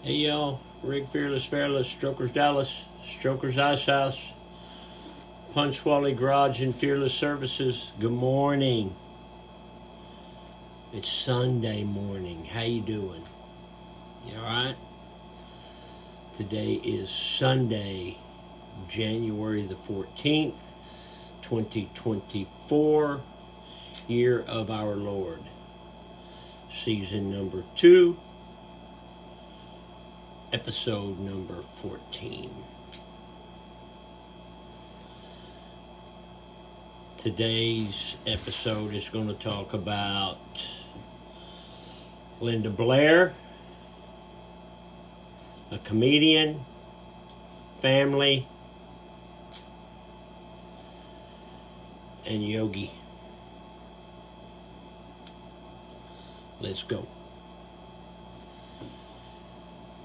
Hey y'all, Rick Fearless, Strokers Dallas, Strokers Ice House, Punchwally Garage and Fearless Services. Good morning. It's Sunday morning. How you doing? You alright? Today is Sunday, January the 14th, 2024, year of our Lord. Season number 2. Episode number 14. Today's episode is going to talk about Linda Blair, a comedian, family, and Yogi. Let's go.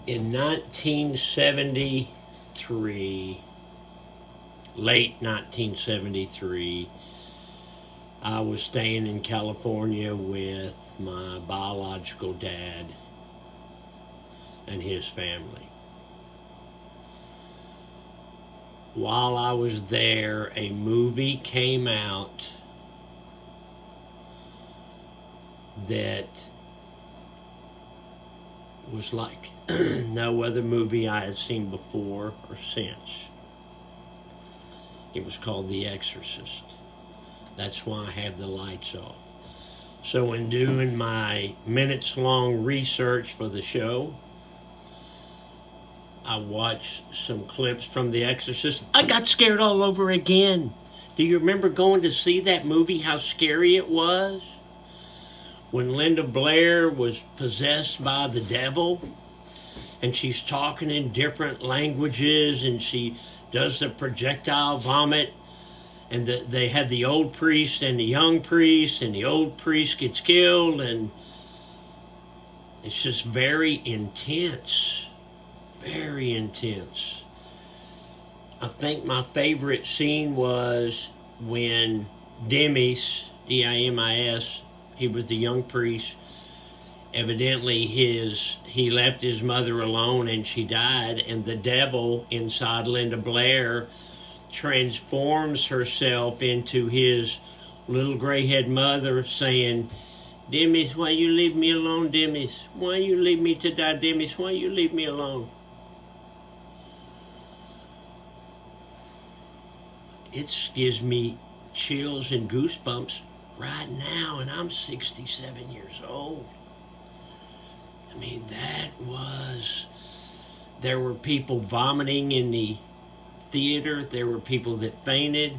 In 1973, late 1973, I was staying in California with my biological dad and his family. While I was there, a movie came out that was like no other movie I had seen before or since. It was called The Exorcist. That's why I have the lights off. So in doing my minutes-long research for the show, I watched some clips from The Exorcist. I got scared all over again. Do you remember going to see that movie, how scary it was? When Linda Blair was possessed by the devil, and she's talking in different languages, and she does the projectile vomit, and they had the old priest and the young priest, and the old priest gets killed, and it's just very intense. Very intense. I think my favorite scene was when Dimis, D-I-M-I-S, he was the young priest. Evidently, he left his mother alone and she died, and the devil inside Linda Blair transforms herself into his little gray-head mother, saying, "Dimis, why you leave me alone, Dimis? Why you leave me to die, Dimis? Why you leave me alone?" It gives me chills and goosebumps right now, and I'm 67 years old. I mean, there were people vomiting in the theater. There were people that fainted.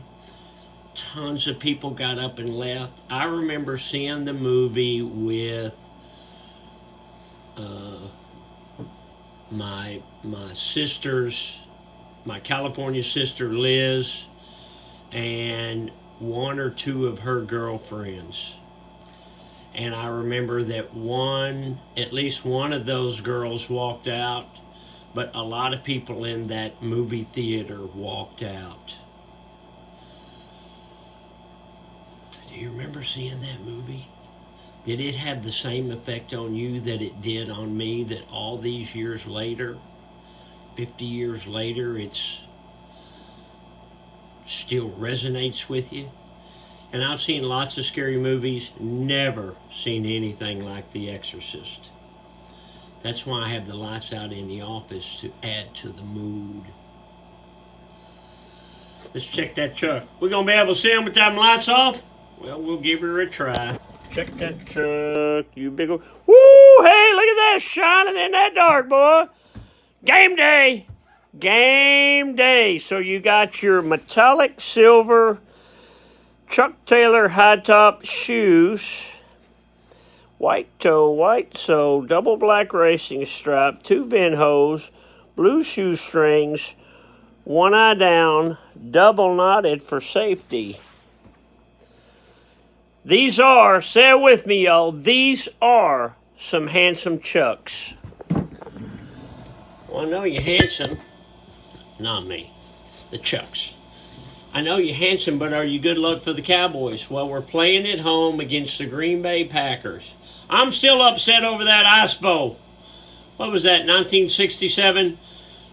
Tons of people got up and left. I remember seeing the movie with my sisters, my California sister Liz, and one or two of her girlfriends. And I remember that at least one of those girls walked out, but a lot of people in that movie theater walked out. Do you remember seeing that movie? Did it have the same effect on you that it did on me, that all these years later, 50 years later, it's still resonates with you? And I've seen lots of scary movies, never seen anything like The Exorcist. That's why I have the lights out in the office, to add to the mood. Let's check that truck. We're going to be able to see him with them lights off? Well, we'll give her a try. Check that truck, you big old... Woo! Hey, look at that, shining in that dark, boy. Game day. Game day. So you got your metallic silver Chuck Taylor high-top shoes, white toe, white sole, double black racing stripe, 2 vent hose, blue shoestrings, one eye down, double knotted for safety. These are, say it with me, y'all, these are some handsome Chucks. Well, I know you're handsome. Not me. The Chucks. I know you're handsome, but are you good luck for the Cowboys? Well, we're playing at home against the Green Bay Packers. I'm still upset over that ice bowl. what was that, 1967?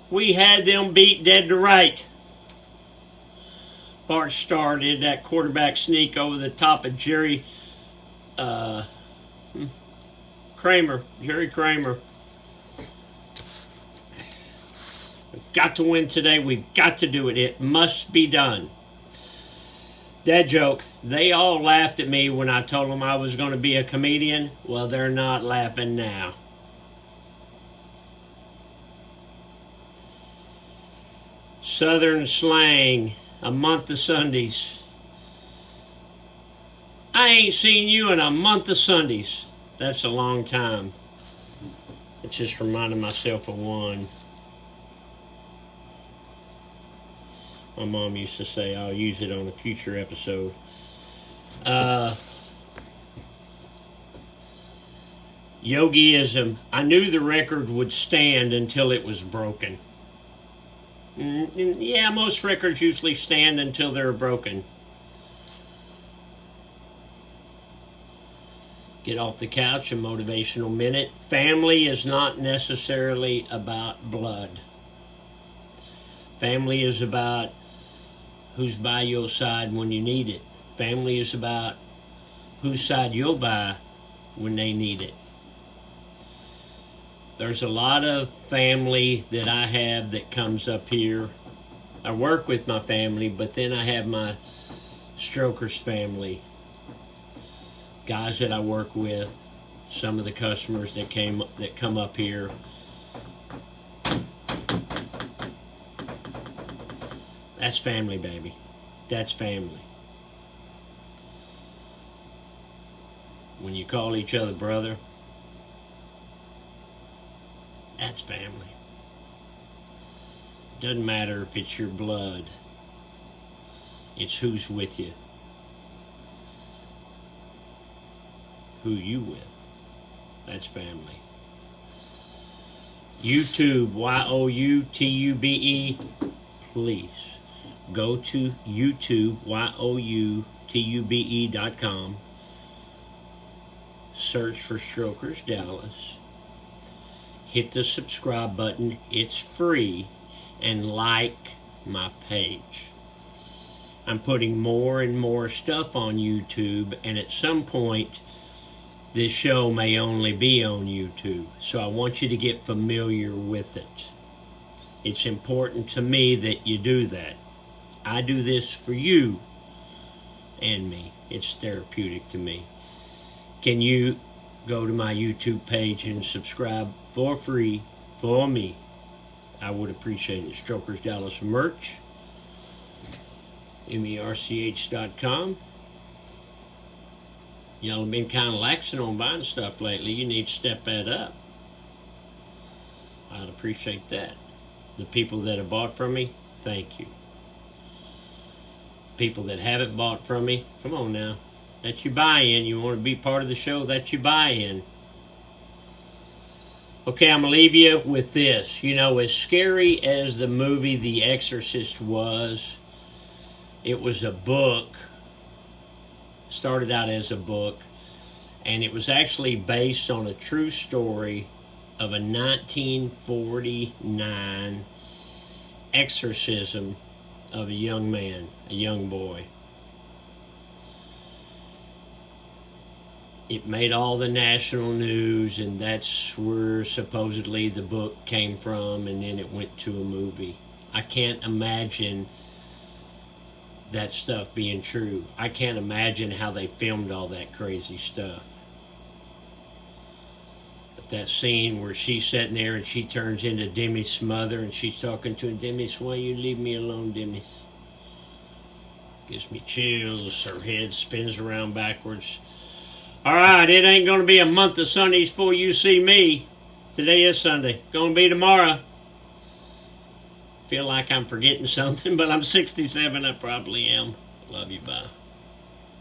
We had them beat dead to right. Bart Starr did that quarterback sneak over the top of Jerry Kramer. We've got to win today. We've got to do it. It must be done. Dad joke. They all laughed at me when I told them I was going to be a comedian. Well, they're not laughing now. Southern slang. A month of Sundays. I ain't seen you in a month of Sundays. That's a long time. It just reminded myself of one. My mom used to say, I'll use it on a future episode. Yogiism. I knew the record would stand until it was broken. Yeah, most records usually stand until they're broken. Get off the couch, a motivational minute. Family is not necessarily about blood. Family is about who's by your side when you need it. Family is about whose side you'll buy when they need it. There's a lot of family that I have that comes up here. I work with my family, but then I have my strokers family. Guys that I work with, some of the customers that come up here. That's family, baby. That's family. When you call each other brother, that's family. Doesn't matter if it's your blood. It's who's with you. Who you with. That's family. YouTube, YOUTUBE. Please go to YouTube, YOUTUBE.com. Search for Strokers Dallas. Hit the subscribe button. It's free. And like my page. I'm putting more and more stuff on YouTube, and at some point this show may only be on YouTube. So I want you to get familiar with it. It's important to me that you do that. I do this for you and me. It's therapeutic to me. Can you go to my YouTube page and subscribe for free for me? I would appreciate it. Strokers Dallas merch. MERCH.com. Y'all have been kind of laxing on buying stuff lately. You need to step that up. I'd appreciate that. The people that have bought from me, thank you. People that haven't bought from me, come on now. That's your buy-in. You want to be part of the show, that's your buy-in. Okay, I'm going to leave you with this. You know, as scary as the movie The Exorcist was, it was a book. Started out as a book. And it was actually based on a true story of a 1949 exorcism of a young man, a young boy. It made all the national news, and that's where supposedly the book came from, and then it went to a movie. I can't imagine that stuff being true. I can't imagine how they filmed all that crazy stuff. But that scene where she's sitting there and she turns into Demi's mother and she's talking to him, Demis, why you leave me alone, Demis? Gives me chills. Her head spins around backwards. All right, it ain't going to be a month of Sundays before you see me. Today is Sunday. Going to be tomorrow. Feel like I'm forgetting something, but I'm 67. I probably am. Love you, bye.